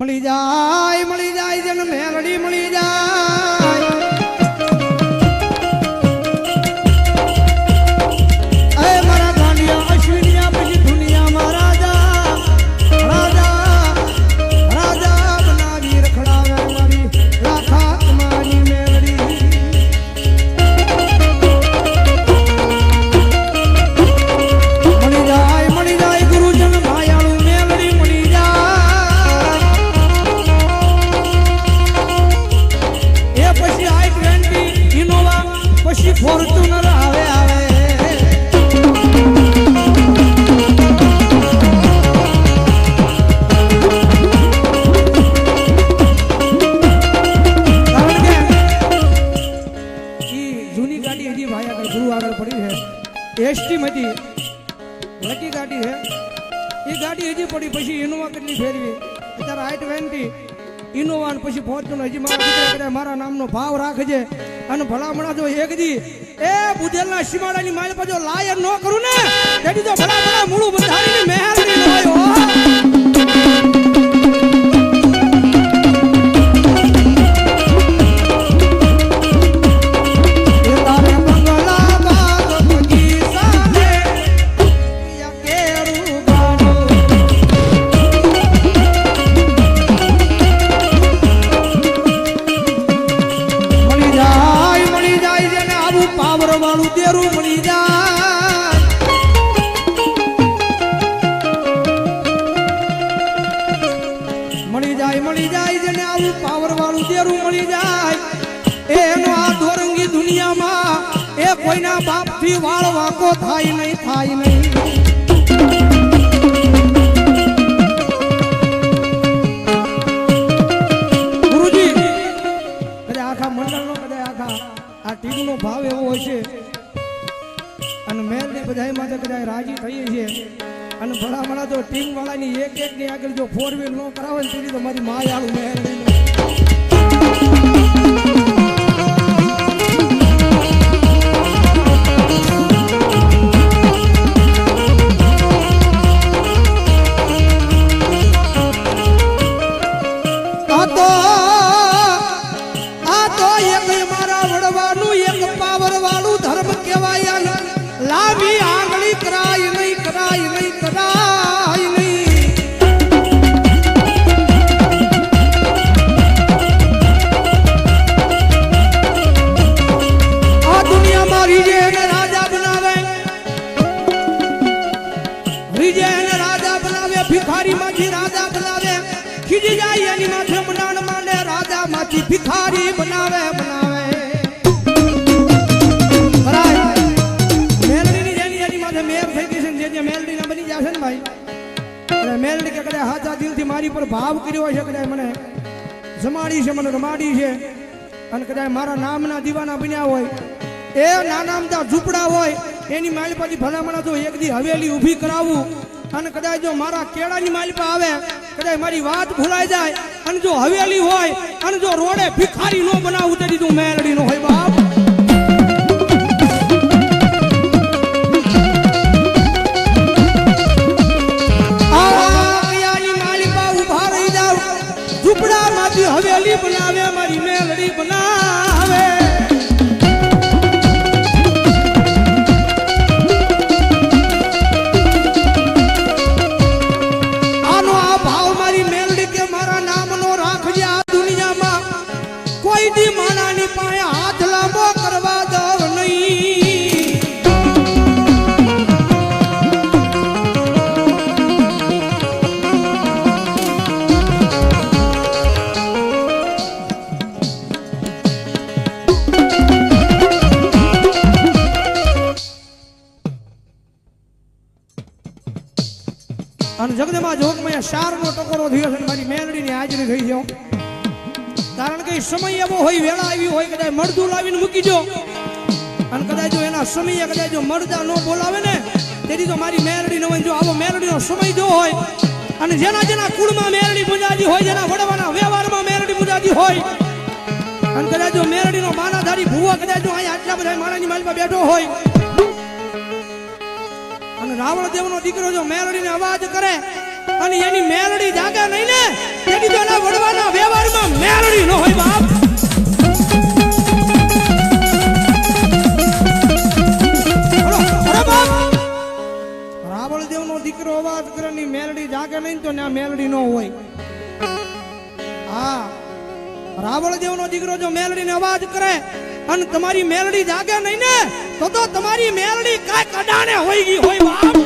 મળી જાય જન મેલડી મળી જાય એ મારા ગાંડિયા અશ્વિનિયા પછી દુનિયામાં રાજા રાજા રાજા બનાવી રખડાવે મારી લાખા તમારી મેલડી મળી જાય ગુરુજન માયાળુ મેલડી મળી જાય એ પછી i20 ઇનોવા પછી ફોર્ચ્યુનર આવે एसटी मधी लकी गाड़ी है ये गाड़ी हजी पड़ी पछी इनोवा કેટલી ફેરવી અત્યારે i20 ઇનોવા ને પછી ફોર્ચ્યુનર હજી મારા દીકરા મારા નામનો ભાવ રાખજે અને ભલામણા જો એક દી એ બુધેલના સીમાડાની માલ પર જો લાયર ન કરું ને તેડી તો ભલા મૂળું બંધાણીની મહેલની હોય મળી જાય જેને આવું પાવર વાળું દેરું મળી જાય એનો આ દોરંગી દુનિયામાં એ કોઈના બાપથી વાળ વાંકો થાય નહીં ગુરુજી કદાચ આખા મંડળનો કદાચ આખા આ ટીમનો ભાવ એવો હોય છે અને મેલની બધાય માટે કદાચ રાજી થઈએ છીએ અને ભલામણા તો ટીમ વાળાની એક ની આગળ જો 4 વ્હીલ નો કરાવે ને તેની તો મારી માયાળું મેળવી આ તો એક મારા વડવાનું એક પાવર વાળું ધર્મ કહેવાય લાંબી આંગળી કરાય નહીં આ દુનિયામાં રીજે એને રાજા બનાવે ભિખારી માંથી રાજા બનાવે ખીજી જાય એની માથે મનાણ માંડે રાજા માંથી ભિખારી બનાવે મેલડી કે કદાચ હાથા દિલથી મારી પર ભાવ કર્યો છે કદાચ મને જમાડી છે મને રમાડી છે અને કદાચ મારા નામના દીવાના બન્યા હોય એ નાના ઝૂંપડા હોય એની માલિપાથી ભલામણા તો એક દી હવેલી ઊભી કરાવું અને કદાચ જો મારા કેળાની માલિપા આવે કદાચ મારી વાત ભૂલાઈ જાય અને જો હવેલી હોય અને જો રોડે ભિખારી નો બનાવું તે દીધું મેલડી નો હોય બાપ હવેલી બનાવે મારી મેલડી બનાવે આનો આ ભાવ મારી મેલડી કે મારા નામનો રાખજે આ દુનિયામાં કોઈ દી માણાની પાસે હાથ લાંબો કરવા દવ નહીં અને જગદંબા જોગમાં શારનો ટકોરો થયો છે મારી મેલડીની હાજરી થઈ ગયો કારણ કે સમય એવો હોય વેળા આવી હોય કદાચ મળદું લાવીને મૂકી દો અને કદાચ જો એના સમયે કદાચ જો મળદા ન બોલાવે ને તેથી તો મારી મેલડી ન હોય જો આવો મેલડીનો સમય જો હોય અને જેના કુળમાં મેલડી પૂજાતી હોય જેના વડવાના વ્યવહારમાં મેલડી પૂજાતી હોય અને કદાચ જો મેલડીનો માનાધારી ભૂવો કદાચ જો અહીંયા આટલા બધા માણાની માલમાં બેઠો હોય અને રાવણ દેવનો દીકરો જો મેલડીને અવાજ કરે અને એની મેલડી જાગે નહીં ને તેની તો એના વડવાના વ્યવહારમાં મેલડી ન હોય બાપ. રાવળદેવ નો દીકરો અવાજ કરે ની મેલડી જાગે નહીં તો ના મેલડી ન હોય. હા, રાવળદેવ નો દીકરો જો મેલડી ને અવાજ કરે અને તમારી મેલડી જાગે નહીં ને તો તમારી મેલડી કાંઈક અડાણે હોઈ ગઈ હોય બાપ.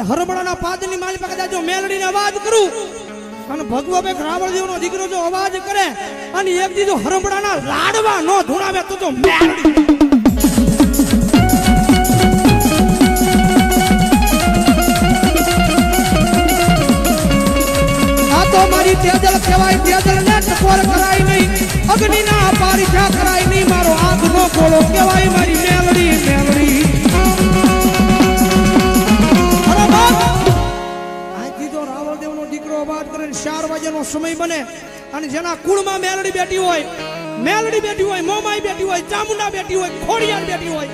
હરબડાના પાદની માલી પાસે જો મેલડીને અવાજ કરું અને ભગવા બે રાવળદેવનો દીકરો જો અવાજ કરે અને એક દી જો હરબડાના લાડવા નો ધુણાવે તો મેલડી. આ તો મારી તેજલ કહેવાય, તેજલ ને ટકોર કરાય નહીં, અગ્નિના પારીછા કરાય નહીં, મારો આગનો ગોળો કહેવાય મારી મેલડી મેલડી. અવાજ કરે 4 વાગ્યાનો સમય બને અને જેના કુળમાં મેલડી બેઠી હોય, મોમાઈ બેઠી હોય, ચામુંડા બેઠી હોય, ખોડિયાર બેઠી હોય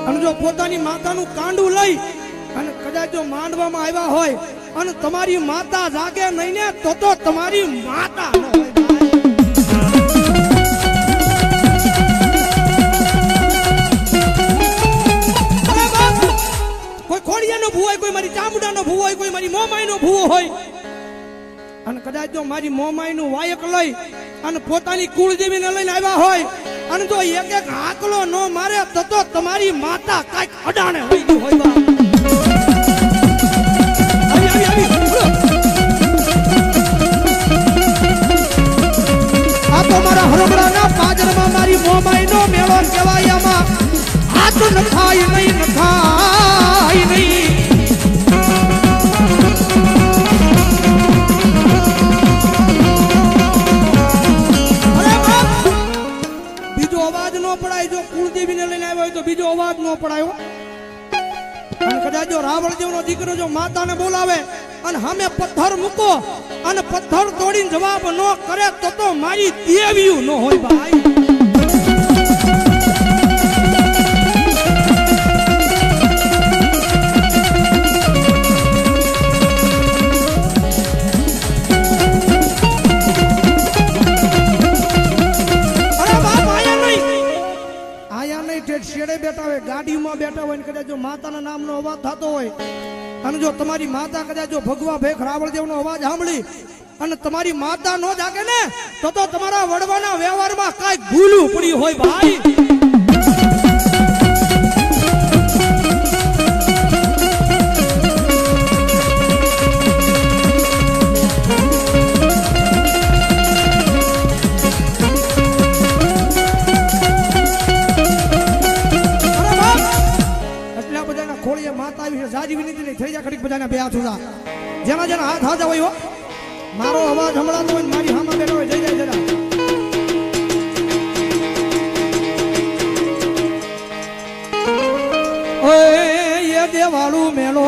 અને જો પોતાની માતાનું કાંડું લઈ અને કદાચ જો માંડવામાં આવ્યા હોય અને તમારી માતા જાગે નહીં ને તો તમારી માતા ન હોય. કોઈ ખોડિયાનો ભૂવો હોય, કોઈ મારી ચામુંડાનો ભૂવો હોય, કોઈ મારી મોમાઈનો ભૂવો હોય અને કદાચ જો મારી મોમાઈનું વાયક લઈ અને પોતાની કુળદેવીને લઈને આવ્યા હોય અને જો એક એક આકલો ન મારે તો તમારી માતા કાંઈક અડાણે હોઈ ગઈ હોય બા. આ તો મારા હરબડાના પાદરમાં મારી મોમાઈનો મેળો કહેવાય. આમાં હાથ નખાય નહીં, નખાય નહીં. બીજો અવાજ ન પડાય. જો કુળદેવીને લઈને આવ્યો હોય તો બીજો અવાજ ન પડાયો. અને કદાચ જો રાવળદેવનો દીકરો જો માતાને બોલાવે અને સામે પથ્થર મૂકો અને પથ્થર તોડીને જવાબ ન કરે તો મારી દેવીયું ન હોય ભાઈ. શેડે બેઠા હોય, ગાડીમાં બેઠા હોય, કદાચ જો માતાના નામનો અવાજ થતો હોય અને જો તમારી માતા કદાચ જો ભગવા ભેખ રાવળદેવનો અવાજ સાંભળી અને તમારી માતા નો જાગે ને તો તમારા વડવાના વ્યવહારમાં કાંઈક ભૂલું પડ્યું હોય ભાઈ. જેના જેના હાથ હાથ હોય મારો અવાજ સંભળાતો હોય મારી સામે બેઠો હોય જઈ જાય જરા. ઓય એ દેવાળું મેલો